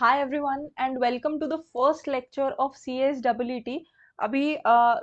Hi everyone and welcome to the first lecture of CSEET। अभी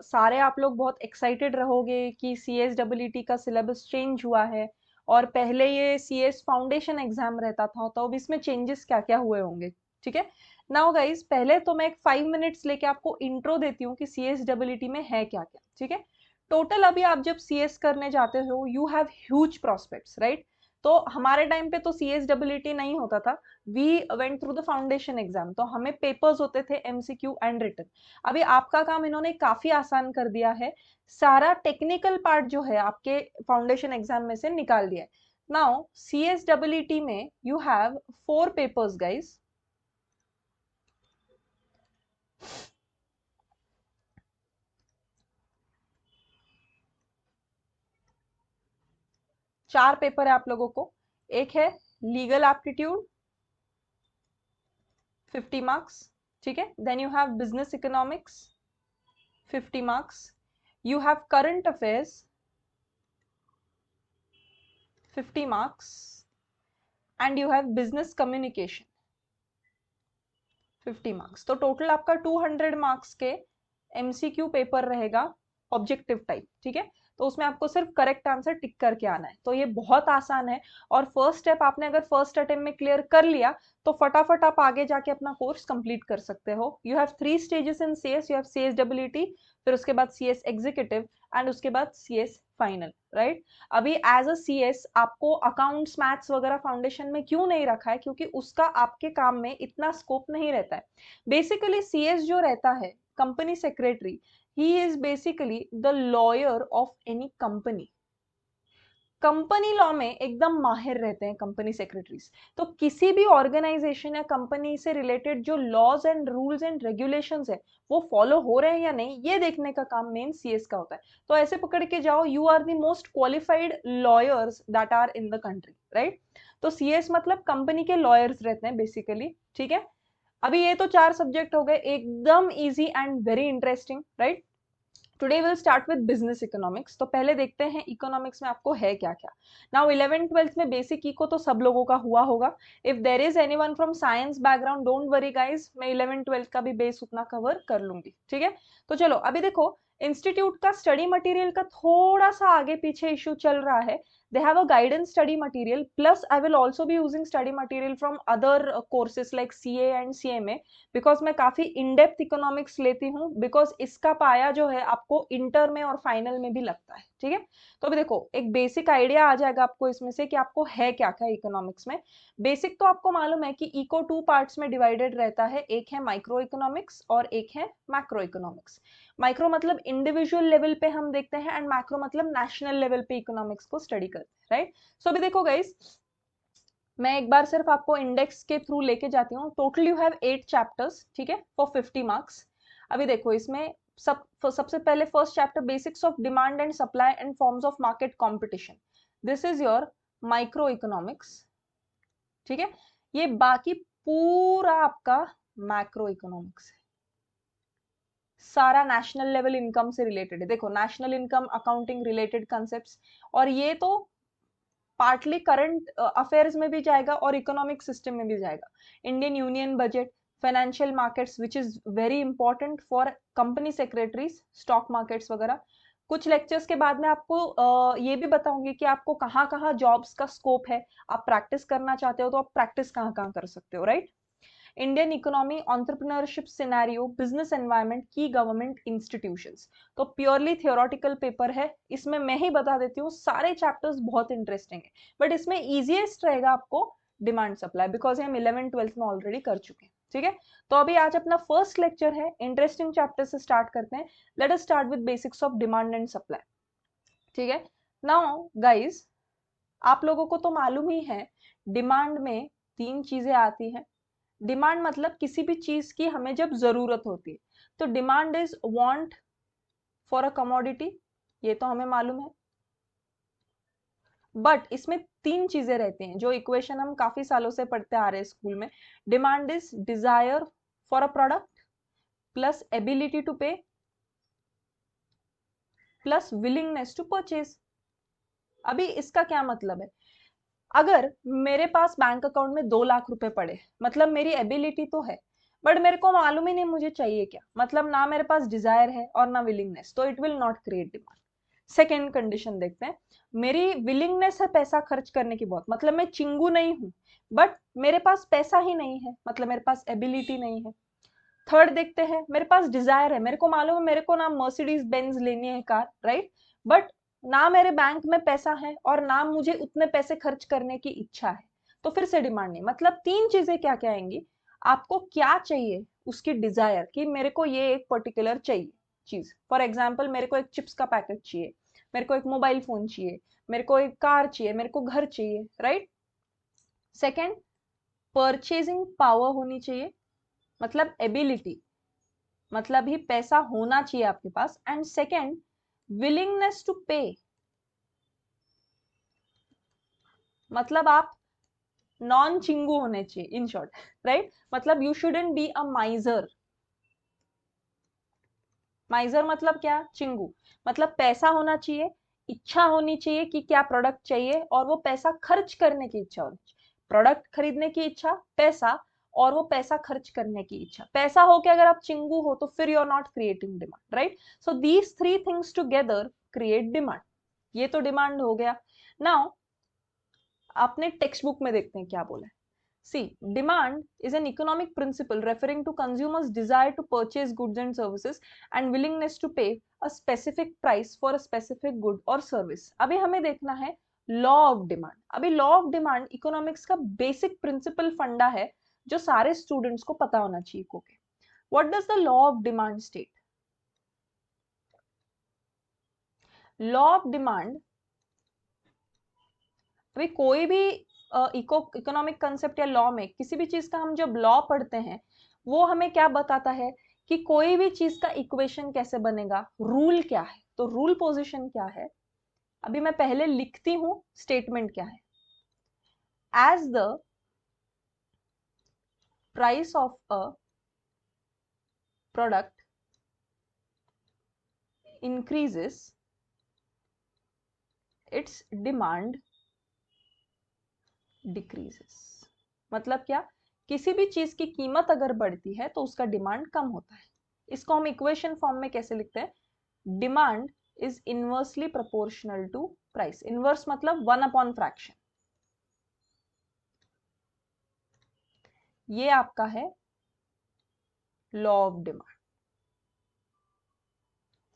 सारे आप लोग बहुत एक्साइटेड रहोगे कि CSEET का सिलेबस चेंज हुआ है और पहले ये CS फाउंडेशन एग्जाम रहता था तो अब इसमें चेंजेस क्या क्या हुए होंगे। ठीक है, नाउ गाइस पहले तो मैं एक 5 मिनट्स लेके आपको इंट्रो देती हूँ कि CSEET में है क्या क्या। ठीक है, टोटल अभी आप जब CS करने जाते हो you have huge prospects, right. तो हमारे टाइम पे तो CSEET नहीं होता था, we went through the foundation exam, तो हमें पेपर्स होते थे MCQ एंड रिटन। अभी आपका काम इन्होंने काफी आसान कर दिया है, सारा टेक्निकल पार्ट जो है आपके फाउंडेशन एग्जाम में से निकाल दिया है। नाउ CSEET में you have 4 papers guys. 4 paper है आप लोगों को। एक है लीगल एप्टीट्यूड 50 मार्क्स, ठीक है। Then you have business economics 50 marks. You have current affairs 50 marks and you have business communication 50 marks. तो टोटल आपका 200 मार्क्स के MCQ पेपर रहेगा, ऑब्जेक्टिव टाइप। ठीक है, तो उसमें आपको सिर्फ करेक्ट आंसर टिक करके आना है, तो ये बहुत आसान है। और फर्स्ट स्टेप आपने अगर फर्स्ट अटेम्प्ट में क्लियर कर लिया तो फटाफट आप आगे जाके अपना कोर्स कंप्लीट कर सकते हो। You have 3 stages in CS। You have CSEET, फिर उसके बाद CS एग्जीक्यूटिव एंड उसके बाद CS फाइनल, राइट। अभी एज अ CS आपको अकाउंट्स मैथ्स वगैरह फाउंडेशन में क्यों नहीं रखा है, क्योंकि उसका आपके काम में इतना स्कोप नहीं रहता है। बेसिकली CS जो रहता है company secretary, he is basically the lawyer of any company. Company law में एकदम माहिर रहते हैं कंपनी सेक्रेटरीज। तो किसी भी ऑर्गेनाइजेशन या कंपनी से रिलेटेड जो laws and rules and regulations है वो फॉलो हो रहे हैं या नहीं, ये देखने का काम मेन CS का होता है। तो ऐसे पकड़ के जाओ, you are the most qualified lawyers that are in the country, right. तो CS मतलब कंपनी के लॉयर्स रहते हैं बेसिकली। ठीक है, अभी ये तो 4 सब्जेक्ट हो गए, एकदम easy and very interesting, right. Today will start with business economics. तो पहले देखते हैं इकोनॉमिक्स में आपको है क्या क्या। नाउ 11th 12th में बेसिक इको तो सब लोगों का हुआ होगा। If there is anyone from science background don't worry guys, मैं 11th 12th का भी बेस उतना कवर कर लूंगी। ठीक है, तो चलो अभी देखो, इंस्टीट्यूट का स्टडी मटेरियल का थोड़ा सा आगे पीछे इशू चल रहा है। They have a guidance study material, plus I will also be using study material from other courses like CA and CMA, because मैं काफी इन डेप्थ इकोनॉमिक्स लेती हूँ, बिकॉज इसका पाया जो है आपको इंटर में और फाइनल में भी लगता है। ठीक है, तो अभी देखो एक बेसिक आइडिया आ जाएगा आपको इसमें से कि आपको है क्या क्या इकोनॉमिक्स में। बेसिक तो आपको मालूम है कि इको 2 पार्ट्स में डिवाइडेड रहता है, एक है माइक्रो इकोनॉमिक्स और एक है मैक्रो इकोनॉमिक्स। माइक्रो मतलब इंडिविजुअल लेवल पे हम देखते हैं एंड मैक्रो मतलब नेशनल लेवल पे इकोनॉमिक्स को स्टडी करते हैं, राइट। सो अभी देखो गाइस, मैं एक बार सिर्फ आपको इंडेक्स के थ्रू लेके जाती हूँ। टोटल यू हैव 8 चैप्टर्स, ठीक है, फॉर 50 मार्क्स। अभी देखो इसमें सबसे पहले first chapter basics of demand and supply and forms of market competition, this is your micro economics. ठीक है, ये बाकी पूरा आपका मैक्रो इकोनॉमिक्स है, सारा नेशनल लेवल इनकम से रिलेटेड है। देखो national income accounting related concepts, और ये तो पार्टली करंट अफेयर्स में भी जाएगा और इकोनॉमिक सिस्टम में भी जाएगा। Indian union budget, financial markets which is very important for company secretaries, stock markets वगैरह। कुछ लेक्चर्स के बाद में आपको ये भी बताऊंगी कि आपको कहाँ कहाँ जॉब्स का स्कोप है। आप प्रैक्टिस करना चाहते हो तो आप प्रैक्टिस कहाँ कहाँ कर सकते हो, right. Indian economy, entrepreneurship scenario, business environment, की गवर्नमेंट इंस्टीट्यूशंस। तो प्योरली थियोरेटिकल पेपर है, इसमें मैं ही बता देती हूँ सारे चैप्टर्स बहुत इंटरेस्टिंग है, बट इसमें इजीएस्ट रहेगा आपको डिमांड सप्लाई, बिकॉज हम 11th 12th में ऑलरेडी कर चुके हैं। ठीक है, तो अभी आज अपना फर्स्ट लेक्चर है, इंटरेस्टिंग चैप्टर से स्टार्ट करते हैं। Let us start with basics of demand and supply. ठीक है, नाउ गाइज आप लोगों को तो मालूम ही है, डिमांड में 3 चीजें आती हैं। डिमांड मतलब किसी भी चीज की हमें जब जरूरत होती है, तो demand is want for a commodity, ये तो हमें मालूम है। बट इसमें 3 चीजें रहती हैं जो इक्वेशन हम काफी सालों से पढ़ते आ रहे हैं स्कूल में। Demand is desire for a product plus ability to pay plus willingness to purchase. अभी इसका क्या मतलब है, अगर मेरे पास बैंक अकाउंट में 2 लाख रुपए पड़े, मतलब मेरी एबिलिटी तो है, बट मेरे को मालूम ही नहीं मुझे चाहिए क्या, मतलब ना मेरे पास डिजायर है और ना विलिंगनेस, तो it will not create demand. Second condition देखते हैं, मेरी विलिंगनेस है पैसा खर्च करने की बहुत, मतलब मैं चिंगू नहीं हूं, बट मेरे पास पैसा ही नहीं है, मतलब मेरे पास एबिलिटी नहीं है। थर्ड देखते हैं, मेरे पास डिजायर है, मेरे को मालूम है मेरे को ना मर्सिडीज बेंज लेनी है कार, राइट, बट ना मेरे बैंक में पैसा है और ना मुझे उतने पैसे खर्च करने की इच्छा है, तो फिर से डिमांड नहीं। मतलब तीन चीजें क्या क्या आएंगी, आपको क्या चाहिए, उसकी डिजायर कि मेरे को ये एक पर्टिकुलर चाहिए चीज, फॉर एग्जाम्पल मेरे को एक चिप्स का पैकेट चाहिए, मेरे को एक मोबाइल फोन चाहिए, मेरे को एक कार चाहिए, मेरे को घर चाहिए, राइट। सेकेंड, परचेजिंग पावर होनी चाहिए, मतलब एबिलिटी, मतलब ही पैसा होना चाहिए आपके पास। एंड सेकेंड, विलिंगनेस टू पे, मतलब आप नॉन चिंगू होने चाहिए इन शॉर्ट, राइट। मतलब यू शुडंट बी अ माइजर। माइजर मतलब क्या, चिंगू। मतलब पैसा होना चाहिए, इच्छा होनी चाहिए कि क्या प्रोडक्ट चाहिए, और वो पैसा खर्च करने की इच्छा होनी चाहिए। प्रोडक्ट खरीदने की इच्छा, पैसा, और वो पैसा खर्च करने की इच्छा। पैसा हो के अगर आप चिंगू हो तो फिर you are not creating demand, right. So these three things together create demand. ये तो डिमांड हो गया। नाउ आपने टेक्स्ट बुक में देखते हैं क्या बोला है। See, demand is an economic principle referring to consumers' desire to purchase goods and services and willingness to pay a specific price for a specific good or service. अभी हमें देखना है लॉ ऑफ डिमांड। अभी law of demand economics का basic principle फंडा है जो सारे स्टूडेंट्स को पता होना चाहिए। Okay, what does the law of demand state? Law of demand, अभी कोई भी इकोनॉमिक कंसेप्ट या लॉ में किसी भी चीज का हम जब लॉ पढ़ते हैं, वो हमें क्या बताता है कि कोई भी चीज का इक्वेशन कैसे बनेगा, रूल क्या है। तो रूल पोजीशन क्या है, अभी मैं पहले लिखती हूं स्टेटमेंट क्या है। As the price of a product increases, its demand decreases. मतलब क्या, किसी भी चीज की कीमत अगर बढ़ती है तो उसका डिमांड कम होता है। इसको हम इक्वेशन फॉर्म में कैसे लिखते हैं, demand is inversely proportional to price. Inverse मतलब 1/फ्रैक्शन। ये आपका है लॉ ऑफ डिमांड।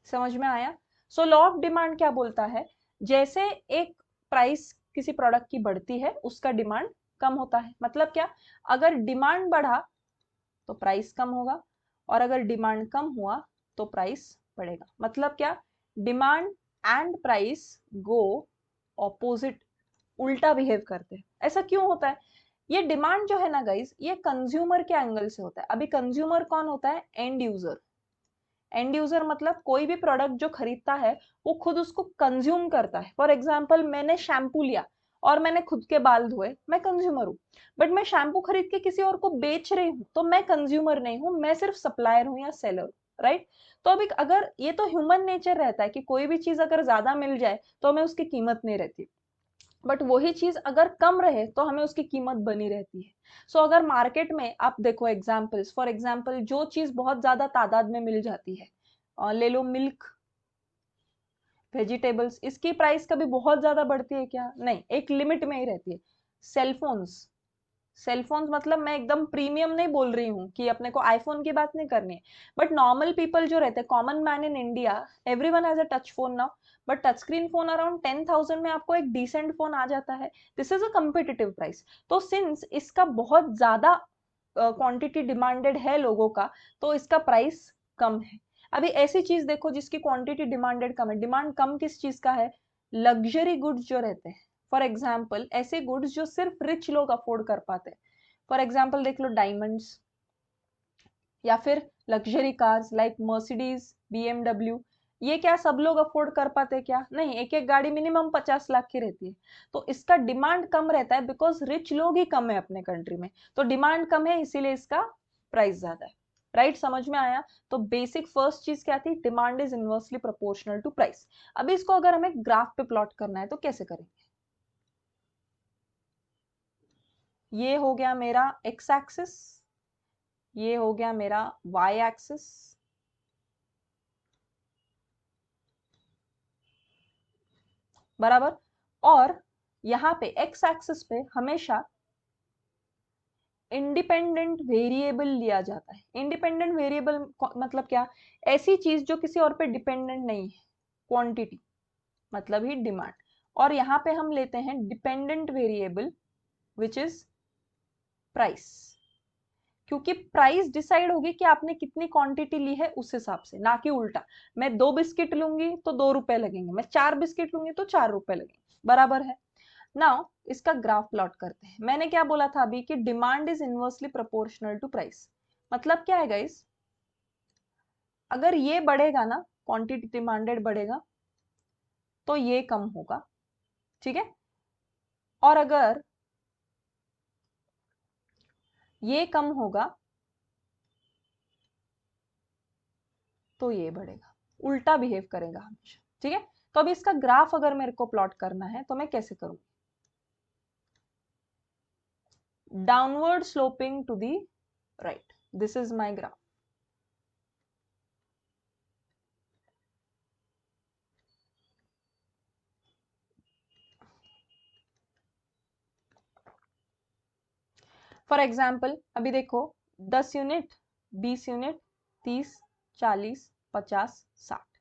समझ में आया? सो लॉ ऑफ डिमांड क्या बोलता है, जैसे एक प्राइस किसी प्रोडक्ट की बढ़ती है उसका डिमांड कम होता है। मतलब क्या, अगर डिमांड बढ़ा तो प्राइस कम होगा, और अगर डिमांड कम हुआ तो प्राइस बढ़ेगा। मतलब क्या, demand and price go opposite, उल्टा बिहेव करते हैं। ऐसा क्यों होता है? ये डिमांड जो है ना गाइस, ये कंज्यूमर के एंगल से होता है। अभी कंज्यूमर कौन होता है, एंड यूजर। एंड यूजर मतलब कोई भी प्रोडक्ट जो खरीदता है वो खुद उसको कंज्यूम करता है। फॉर एग्जाम्पल मैंने शैम्पू लिया और मैंने खुद के बाल धोए, मैं कंज्यूमर हूँ। बट मैं शैम्पू खरीद के किसी और को बेच रही हूँ तो मैं कंज्यूमर नहीं हूँ, मैं सिर्फ सप्लायर हूँ या सेलर, राइट। तो अभी अगर ये तो ह्यूमन नेचर रहता है कि कोई भी चीज अगर ज्यादा मिल जाए तो हमें उसकी कीमत नहीं रहती, बट वही चीज अगर कम रहे तो हमें उसकी कीमत बनी रहती है। सो अगर मार्केट में आप देखो एग्जाम्पल्स, फॉर एग्जाम्पल जो चीज बहुत ज्यादा तादाद में मिल जाती है, ले लो मिल्क, वेजिटेबल्स, इसकी प्राइस कभी बहुत ज्यादा बढ़ती है क्या? नहीं, एक लिमिट में ही रहती है। सेलफोन्स, सेलफोन्स मतलब मैं एकदम प्रीमियम नहीं बोल रही हूँ कि अपने को आईफोन की बात नहीं करनी है, बट नॉर्मल पीपल जो रहते हैं, common man in India, everyone has a touch phone now. But touch screen phone around 10,000 में आपको एक डिसेंट फोन आ जाता है। This is a competitive price. तो सिंस इसका बहुत ज्यादा क्वांटिटी डिमांडेड है लोगों का, तो इसका प्राइस कम है। अभी ऐसी चीज देखो जिसकी क्वांटिटी डिमांडेड कम है, डिमांड कम किस चीज का है, लग्जरी गुड्स जो रहते हैं। फॉर एग्जाम्पल ऐसे गुड्स जो सिर्फ रिच लोग अफोर्ड कर पाते हैं। फॉर एग्जाम्पल देख लो डायमंड्स, या फिर luxury cars like Mercedes, BMW. ये क्या सब लोग अफोर्ड कर पाते हैं क्या? नहीं, एक एक गाड़ी मिनिमम 50 लाख की रहती है। तो इसका डिमांड कम रहता है बिकॉज रिच लोग ही कम है अपने कंट्री में, तो डिमांड कम है इसीलिए इसका प्राइस ज्यादा है, राइट। समझ में आया? तो बेसिक फर्स्ट चीज क्या थी, demand is inversely proportional to price. अभी इसको अगर हमें ग्राफ पे प्लॉट करना है तो कैसे करेंगे? ये हो गया मेरा एक्स एक्सिस, ये हो गया मेरा वाई एक्सिस, बराबर। और यहाँ पे एक्स एक्सिस पे हमेशा इंडिपेंडेंट वेरिएबल लिया जाता है। इंडिपेंडेंट वेरिएबल मतलब क्या, ऐसी चीज जो किसी और पे डिपेंडेंट नहीं है, क्वांटिटी मतलब ही डिमांड। और यहाँ पे हम लेते हैं dependent variable which is price, क्योंकि प्राइस डिसाइड होगी कि आपने कितनी क्वांटिटी ली है उस हिसाब से, ना कि उल्टा। मैं 2 बिस्किट लूंगी तो 2 रुपए लगेंगे, मैं 4 बिस्किट लूंगी तो 4 रुपए लगेंगे, बराबर है। नाउ इसका ग्राफ प्लॉट करते हैं। मैंने क्या बोला था अभी कि demand is inversely proportional to price. मतलब क्या है गाइस, अगर ये बढ़ेगा ना, क्वांटिटी डिमांडेड बढ़ेगा तो ये कम होगा, ठीक है। और अगर ये कम होगा तो ये बढ़ेगा, उल्टा बिहेव करेगा हमेशा, ठीक है। तो अभी इसका ग्राफ अगर मेरे को प्लॉट करना है तो मैं कैसे करूंगी, downward sloping to the right, this is my graph. For example अभी देखो, 10 यूनिट, 20 यूनिट, 30, 40, 50, 60,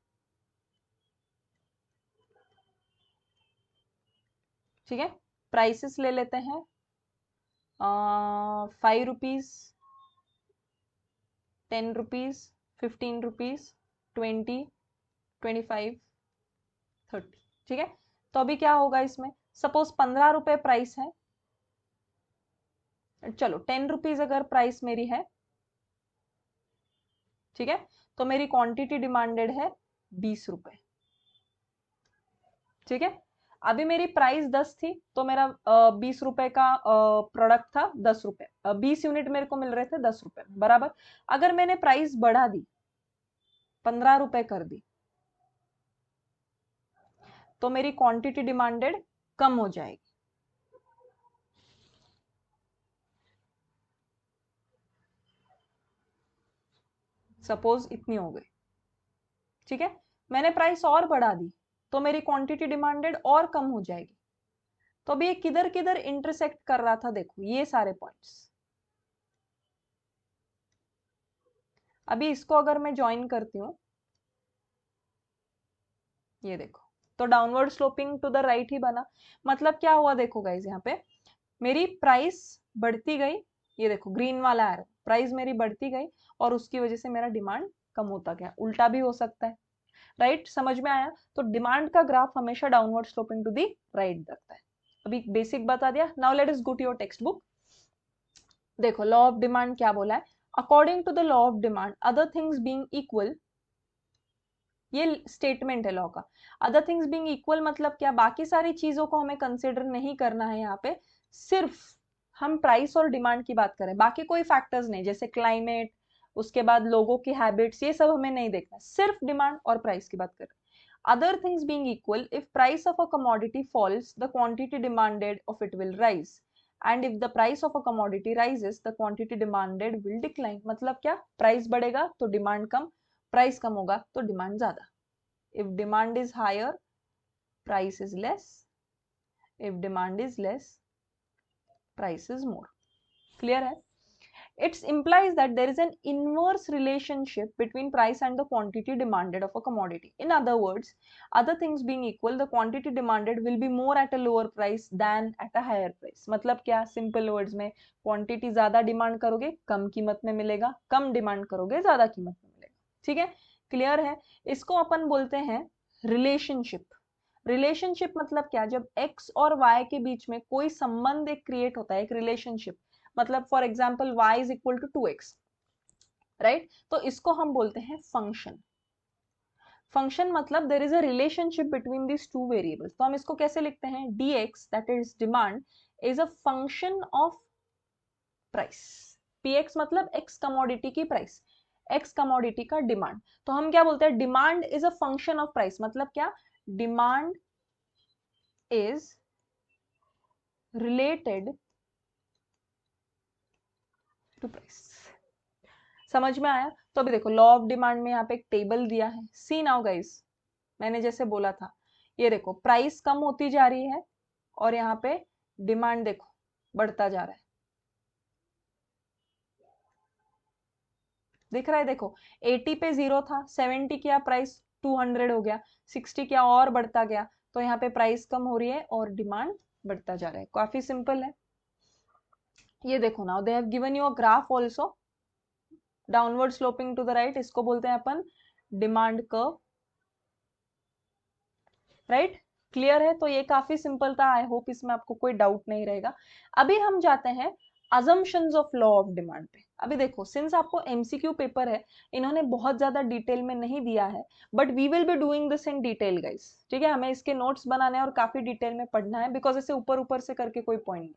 ठीक है। प्राइसेस ले लेते हैं, 5 रुपीज, 10 रुपीज, 15 रुपीज, 20, 25, 30, ठीक है। तो अभी क्या होगा इसमें, सपोज 15 रुपए प्राइस है, चलो 10 रुपीज अगर प्राइस मेरी है, ठीक है, तो मेरी क्वांटिटी डिमांडेड है 20 रुपए, ठीक है। अभी मेरी प्राइस 10 थी तो मेरा 20 रुपए का प्रोडक्ट था 10 रुपए, 20 यूनिट मेरे को मिल रहे थे 10 रुपए में, बराबर। अगर मैंने प्राइस बढ़ा दी, 15 रुपए कर दी, तो मेरी क्वांटिटी डिमांडेड कम हो जाएगी। सपोज इतनी हो गई, ठीक है। मैंने प्राइस और बढ़ा दी तो मेरी क्वांटिटी डिमांडेड और कम हो जाएगी। तो अभी ये किधर किधर इंटरसेक्ट कर रहा था, देखो ये सारे पॉइंट्स। अभी इसको अगर मैं ज्वाइन करती हूँ, ये देखो, तो downward sloping to the right ही बना। मतलब क्या हुआ देखो गाइज, यहाँ पे मेरी प्राइस बढ़ती गई, ये देखो ग्रीन वाला एरो, प्राइस मेरी बढ़ती गई और उसकी वजह से मेरा डिमांड कम होता गया। उल्टा भी हो सकता है, राइट, समझ में आया। तो डिमांड का ग्राफ हमेशा downward sloping to the right रखता है। अभी बेसिक बता दिया। Now let us go to your text book. देखो लॉ ऑफ डिमांड क्या बोला है, according to the law of demand, other things being equal, ये स्टेटमेंट है लॉ का। अदर थिंग्स बीइंग इक्वल मतलब क्या, बाकी सारी चीजों को हमें कंसिडर नहीं करना है यहाँ पे, सिर्फ हम प्राइस और डिमांड की बात करें, बाकी कोई फैक्टर्स नहीं, जैसे क्लाइमेट, उसके बाद लोगों की हैबिट्स, ये सब हमें नहीं देखना, सिर्फ डिमांड और प्राइस की बात करें। Other things being equal, if price of a commodity falls the quantity demanded of it will rise, and if the price of a commodity rises the quantity demanded will decline. मतलब क्या, price बढ़ेगा तो demand कम, price कम होगा तो demand ज्यादा। if demand is higher, price is less, if demand is less, price is more. Clear है? It implies that there is an inverse relationship between price and the quantity demanded of a commodity. In other words, other things being equal, the quantity demanded will be more at a lower price than at a higher price. मतलब क्या, simple words में, quantity ज़्यादा demand करोगे कम कीमत में मिलेगा, कम demand करोगे ज़्यादा कीमत में मिलेगा, ठीक है। क्लियर है? इसको अपन बोलते हैं रिलेशनशिप। रिलेशनशिप मतलब क्या, जब x और y के बीच में कोई संबंध एक क्रिएट होता है, एक रिलेशनशिप, मतलब for example y is equal to 2x, right, तो इसको हम बोलते हैं फंक्शन। फंक्शन मतलब there is a relationship between this two variables. तो हम इसको कैसे लिखते हैं, dx that is demand is a function of price. px मतलब x कमोडिटी की प्राइस, x कमोडिटी का डिमांड। तो हम क्या बोलते हैं, demand is a function of price. मतलब क्या, demand is related to price. समझ में आया? तो अभी देखो लॉ ऑफ डिमांड में यहाँ पे एक टेबल दिया है, सी नाउ गाइस, मैंने जैसे बोला था, ये देखो प्राइस कम होती जा रही है और यहाँ पे डिमांड देखो बढ़ता जा रहा है, दिख रहा है? देखो 80 पे 0 था, 70 किया प्राइस 200 हो गया, 60 किया और बढ़ता गया, तो यहाँ पे प्राइस कम हो रही है और डिमांड बढ़ता जा रहा है। काफी सिंपल है। ये देखो now they have given you a graph also downward sloping to the right, इसको बोलते हैं अपन डिमांड कर्व, राइट? क्लियर है? तो ये काफी सिंपल था, आई होप इसमें आपको कोई डाउट नहीं रहेगा। अभी हम जाते हैं assumptions of law of demand पे। अभी देखो सिंस आपको एमसीक्यू पेपर है, इन्होंने बहुत ज्यादा डिटेल में नहीं दिया है, but we will be doing this in detail guys, ठीक है? हमें इसके नोट्स बनाने हैं और काफी डिटेल में पढ़ना है, बिकॉज ऐसे ऊपर ऊपर से करके कोई पॉइंट नहीं।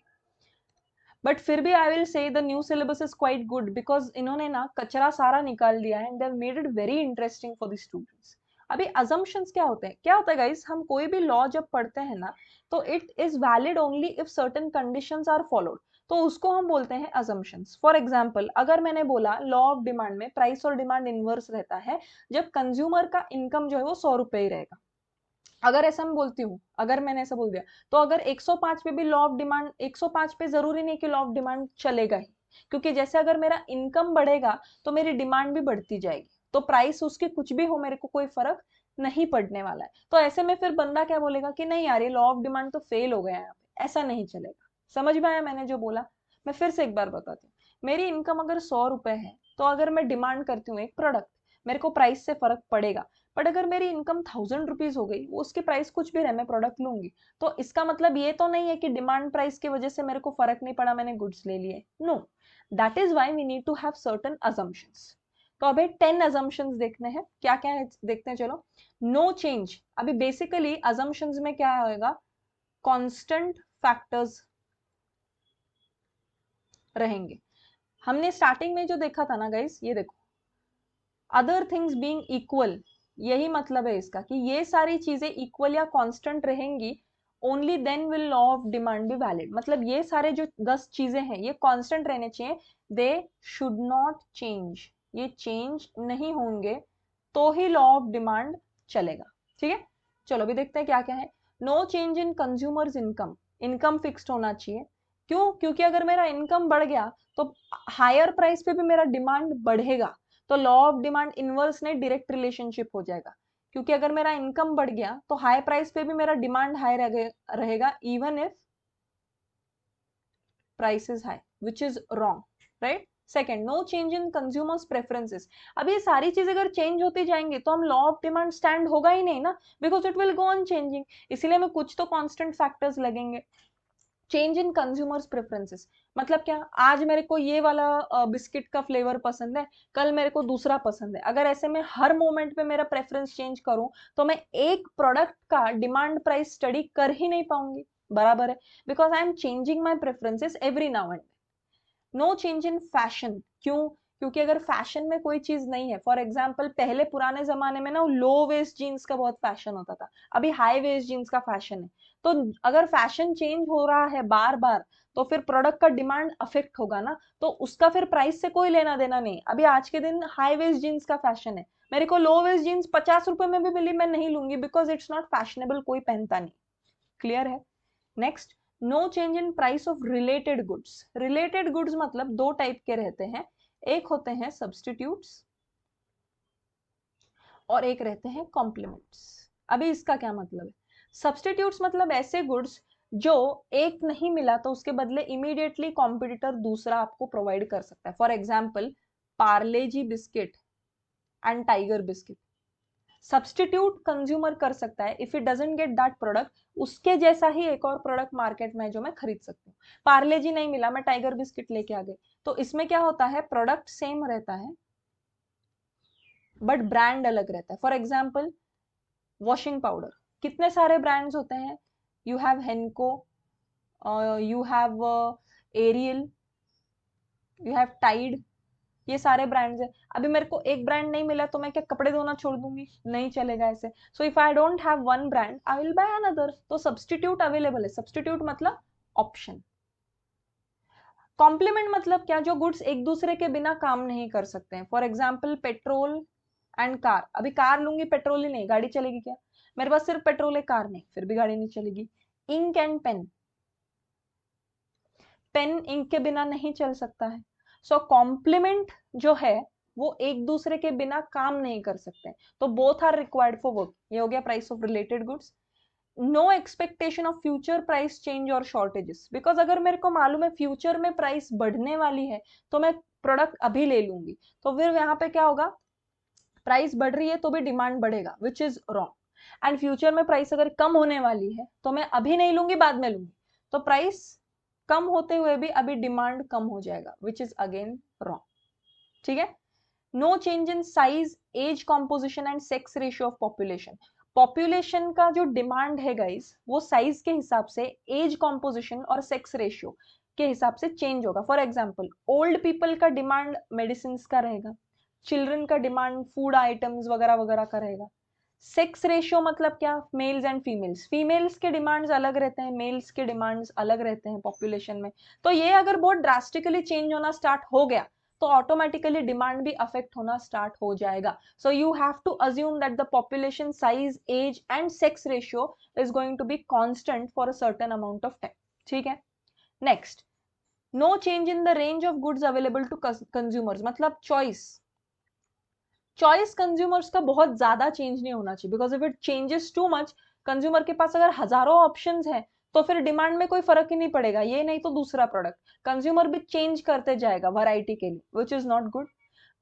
बट फिर भी I will say the new syllabus is quite good, because इन्होंने ना कचरा सारा निकाल दिया है and they have made it very interesting for the students. अभी assumptions क्या होते हैं? क्या होता है गाइस, हम कोई भी लॉ जब पढ़ते हैं ना, तो it is valid only if certain conditions are followed, तो उसको हम बोलते हैं assumptions। फॉर एग्जाम्पल, अगर मैंने बोला लॉ ऑफ डिमांड में प्राइस और डिमांड इनवर्स रहता है जब कंज्यूमर का इनकम जो है वो 100 रुपए ही रहेगा, अगर ऐसा मैं बोलती हूँ, अगर मैंने ऐसा बोल दिया, तो अगर 105 पे भी लॉ ऑफ डिमांड, 105 पे जरूरी नहीं कि लॉ ऑफ डिमांड चलेगा ही, क्योंकि जैसे अगर मेरा इनकम बढ़ेगा तो मेरी डिमांड भी बढ़ती जाएगी, तो प्राइस उसकी कुछ भी हो मेरे को कोई फर्क नहीं पड़ने वाला है। तो ऐसे में फिर बंदा क्या बोलेगा कि नहीं यार ये लॉ ऑफ डिमांड तो फेल हो गया यहाँ पे, ऐसा नहीं चलेगा। समझ में आया मैंने जो बोला? मैं फिर से एक बार बताती हूँ, मेरी इनकम अगर 100 रुपए है, तो अगर मैं डिमांड करती हूँ एक प्रोडक्ट, मेरे को प्राइस से फर्क पड़ेगा, बट अगर मेरी इनकम 1000 रुपीज हो गई, वो उसकी प्राइस कुछ भी रहे, मैं प्रोडक्ट लूंगी, तो इसका मतलब ये तो नहीं है कि डिमांड प्राइस की वजह से मेरे को फर्क नहीं पड़ा, मैंने गुड्स ले लिए। No, that is why we need to have certain assumptions। तो अभी 10 assumptions देखने हैं, क्या क्या है देखते हैं, चलो। नो चेंज, अभी बेसिकली assumptions में क्या होगा, कांस्टेंट फैक्टर्स रहेंगे। हमने स्टार्टिंग में जो देखा था ना गाइस, ये देखो अदर थिंग्स बीइंग इक्वल, यही मतलब है इसका कि ये सारी चीजें इक्वल या कांस्टेंट रहेंगी, only then will law of demand be valid. मतलब ये सारे जो 10 चीजें हैं ये कांस्टेंट रहने चाहिए, दे शुड नॉट चेंज, ये चेंज नहीं होंगे तो ही लॉ ऑफ डिमांड चलेगा, ठीक है? चलो अभी देखते हैं क्या क्या है। No change in consumers income, income fixed होना चाहिए। क्यों? क्योंकि अगर मेरा इनकम बढ़ गया तो हायर प्राइस पे भी मेरा डिमांड बढ़ेगा, तो लॉ ऑफ डिमांड इनवर्स ने डायरेक्ट रिलेशनशिप हो जाएगा, क्योंकि अगर मेरा इनकम बढ़ गया तो हाई प्राइस पे भी मेरा डिमांड हाई रहेगा even if price is high, which is wrong, right? Second, no change in consumers preferences. अब ये सारी चीजें अगर चेंज होती जाएंगी तो हम लॉ ऑफ डिमांड स्टैंड होगा ही नहीं ना, because it will go on changing, इसीलिए हमें कुछ तो कांस्टेंट फैक्टर्स लगेंगे। चेंज इन कंज्यूमर्स प्रेफरेंसेस मतलब क्या, आज मेरे को ये वाला बिस्किट का फ्लेवर पसंद है, कल मेरे को दूसरा पसंद है, अगर ऐसे में हर मोमेंट पे मेरा प्रेफरेंस चेंज करूं तो मैं एक प्रोडक्ट का डिमांड प्राइस स्टडी कर ही नहीं पाऊंगी, बराबर है? Because I am changing my preferences every now and. No change in fashion, क्यों? क्योंकि अगर फैशन में कोई चीज नहीं है, फॉर एग्जाम्पल पहले पुराने जमाने में ना लो वेस्ट जीन्स का बहुत फैशन होता था, अभी हाई वेस्ट जीन्स का फैशन है, तो अगर फैशन चेंज हो रहा है बार बार तो फिर प्रोडक्ट का डिमांड अफेक्ट होगा ना, तो उसका फिर प्राइस से कोई लेना देना नहीं। अभी आज के दिन हाई वेस्ट जीन्स का फैशन है, मेरे को लो वेस्ट जीन्स 50 रुपए में भी मिली, मैं नहीं लूंगी, बिकॉज इट्स नॉट फैशनेबल, कोई पहनता नहीं। क्लियर है? Next, no change in price of related goods. Related goods मतलब दो टाइप के रहते हैं, एक होते हैं सब्सटीट्यूट्स और एक रहते हैं कॉम्प्लीमेंट्स। अभी इसका क्या मतलब है? सब्सटीट्यूट्स मतलब ऐसे गुड्स जो एक नहीं मिला तो उसके बदले इमीडिएटली कॉम्पिटिटर दूसरा आपको प्रोवाइड कर सकता है। For example Parle ji biscuit and tiger biscuit, substitute consumer कर सकता है if it doesn't get that product, उसके जैसा ही एक और प्रोडक्ट मार्केट में जो मैं खरीद सकती हूँ। पार्ले जी नहीं मिला, मैं टाइगर बिस्किट लेके आ गई, तो इसमें क्या होता है, प्रोडक्ट सेम रहता है बट ब्रांड अलग रहता है। फॉर एग्जाम्पल वॉशिंग पाउडर, कितने सारे ब्रांड्स होते हैं, you have Henko, you have Ariel, you have Tide, ये सारे ब्रांड्स हैं। अभी मेरे को एक ब्रांड नहीं मिला तो मैं क्या कपड़े धोना छोड़ दूंगी? नहीं चलेगा ऐसे। So if I don't have one brand I will by another, तो सब्सटीट्यूट अवेलेबल है। सब्सटीट्यूट मतलब ऑप्शन। कॉम्प्लीमेंट मतलब क्या, जो गुड्स एक दूसरे के बिना काम नहीं कर सकते हैं। For example petrol and car. अभी कार लूंगी, पेट्रोल ही नहीं, गाड़ी चलेगी क्या? मेरे पास सिर्फ पेट्रोल है, कार नहीं, फिर भी गाड़ी नहीं चलेगी। Ink and pen, pen ink के बिना नहीं चल सकता है। सो कॉम्प्लीमेंट जो है वो एक दूसरे के बिना काम नहीं कर सकते, तो both are required for work. ये हो गया price of related goods. No expectation of future price change और शॉर्टेजेस, बिकॉज अगर मेरे को मालूम है फ्यूचर में प्राइस बढ़ने वाली है तो मैं प्रोडक्ट अभी ले लूंगी, तो फिर यहाँ पे क्या होगा, प्राइस बढ़ रही है तो भी डिमांड बढ़ेगा, विच इज रॉन्ग। एंड फ्यूचर में प्राइस अगर कम होने वाली है तो मैं अभी नहीं लूंगी, बाद में लूंगी, तो प्राइस कम होते हुए भी अभी डिमांड कम हो जाएगा, विच इज अगेन रॉन्ग। ठीक है। No change in size, age composition and sex ratio of population. Population का जो डिमांड है गाइस, वो साइज के हिसाब से, एज कॉम्पोजिशन और सेक्स रेशियो के हिसाब से चेंज होगा। फॉर एग्जाम्पल ओल्ड पीपल का डिमांड मेडिसिन का रहेगा, चिल्ड्रन का डिमांड फूड आइटम्स वगैरह वगैरह का रहेगा। सेक्स रेशियो मतलब क्या, मेल्स एंड फीमेल्स, फीमेल्स के डिमांड्स अलग रहते हैं, मेल्स के डिमांड्स अलग रहते हैं पॉपुलेशन में। तो ये अगर बहुत ड्रास्टिकली चेंज होना स्टार्ट हो गया तो ऑटोमेटिकली डिमांड भी अफेक्ट होना स्टार्ट हो जाएगा। So you have to assume that the population size, age and sex ratio is going to be constant for a certain amount of time. ठीक है। Next, no change in the range of goods available to consumers, मतलब choice. Choice consumers का बहुत ज्यादा change नहीं होना चाहिए, because if it changes too much, consumer के पास अगर हजारों ऑप्शंस हैं तो फिर डिमांड में कोई फर्क ही नहीं पड़ेगा, ये नहीं तो दूसरा प्रोडक्ट, कंज्यूमर भी चेंज करते जाएगा वैरायटी के लिए, which is not good.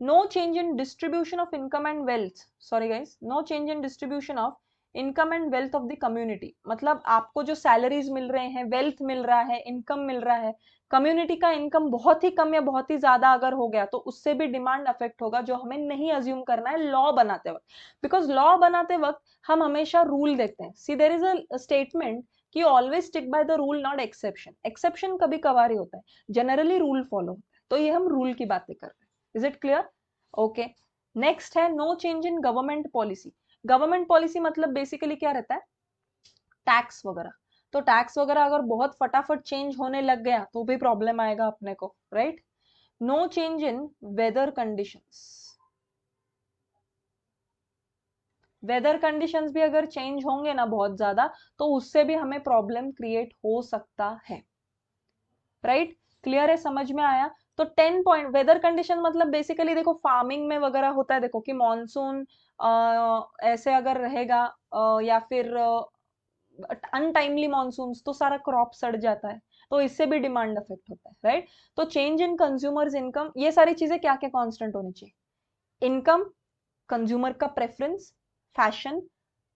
No change in distribution of income and wealth, sorry guys, no change in distribution of income and wealth of the community, मतलब आपको जो सैलरीज मिल रहे हैं, वेल्थ मिल रहा है, इनकम मिल रहा है, कम्युनिटी का इनकम बहुत ही कम या बहुत ही ज्यादा अगर हो गया तो उससे भी डिमांड अफेक्ट होगा, जो हमें नहीं अज्यूम करना है लॉ बनाते वक्त। बिकॉज लॉ बनाते वक्त हम हमेशा रूल देखते हैं। सी देयर इज अ स्टेटमेंट कि always stick by the rule not exception, exception कभी कभार ही होता है, जनरली रूल फॉलो होता है, तो ये हम रूल की बातें कर रहे हैं। Is it clear? Okay. Next है no change in government policy. Government policy मतलब बेसिकली क्या रहता है, टैक्स वगैरह। तो टैक्स वगैरह अगर बहुत फटाफट चेंज होने लग गया तो भी प्रॉब्लम आएगा अपने को, right. No change in weather conditions, weather conditions भी अगर चेंज होंगे ना बहुत ज्यादा तो उससे भी हमें प्रॉब्लम क्रिएट हो सकता है, राइट। क्लियर है, समझ में आया? तो 10 पॉइंट वेदर कंडीशन मतलब बेसिकली देखो फार्मिंग में वगैरह होता है, देखो कि मॉनसून ऐसे अगर रहेगा या फिर अनटाइमली मॉनसून, तो सारा क्रॉप सड़ जाता है, तो इससे भी डिमांड अफेक्ट होता है, राइट। तो चेंज इन कंज्यूमर्स इनकम, ये सारी चीजें क्या क्या कांस्टेंट होनी चाहिए, इनकम, कंज्यूमर का प्रेफरेंस, फैशन,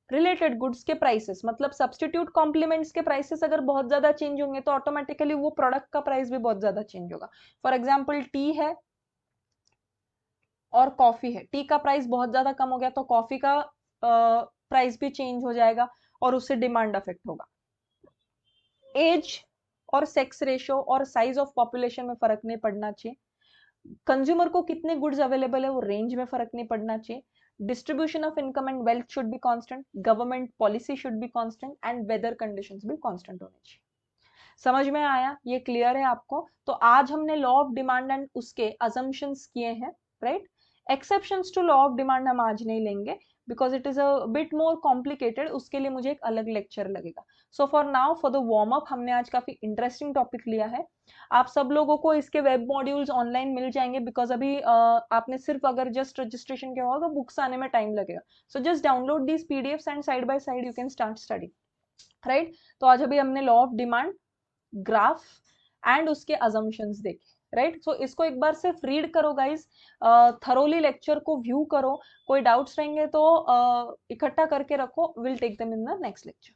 रिलेटेड गुड्स के प्राइसेस, मतलब सब्सटीट्यूट कॉम्प्लीमेंट्स के प्राइसेस अगर बहुत ज्यादा चेंज होंगे तो ऑटोमेटिकली वो प्रोडक्ट का प्राइस भी बहुत ज्यादा चेंज होगा। फॉर एग्जाम्पल टी है और कॉफी है, टी का प्राइस बहुत ज्यादा कम हो गया तो कॉफी का प्राइस भी चेंज हो जाएगा और उससे डिमांड अफेक्ट होगा। एज और सेक्स रेशियो और साइज ऑफ पॉपुलेशन में फर्क नहीं पड़ना चाहिए, कंज्यूमर को कितने गुड्स अवेलेबल है वो रेंज में फर्क नहीं पड़ना चाहिए, distribution of income and wealth should be constant, government policy should be constant and weather conditions भी कांस्टेंट होने चाहिए। समझ में आया? ये क्लियर है आपको? तो आज हमने लॉ ऑफ डिमांड एंड उसके अजम्पशंस किए हैं, right. Exceptions to law of demand हम आज नहीं लेंगे because it is a bit more complicated, उसके लिए मुझे एक अलग लेक्चर लगेगा। So for now, for the warm up, हमने आज काफी इंटरेस्टिंग टॉपिक लिया है। आप सब लोगों को इसके वेब मॉड्यूल्स ऑनलाइन मिल जाएंगे, बिकॉज अभी आपने सिर्फ अगर जस्ट रजिस्ट्रेशन किया होगा तो बुक्स आने में टाइम लगेगा। So just download these PDFs and side by side you can start study, right. तो आज अभी हमने law of demand, graph and उसके अजम्पशंस देखे, राइट। सो इसको एक बार सिर्फ रीड करो गाइज, थरोली लेक्चर को व्यू करो, कोई डाउट्स रहेंगे तो इकट्ठा करके रखो, will take them in the next lecture.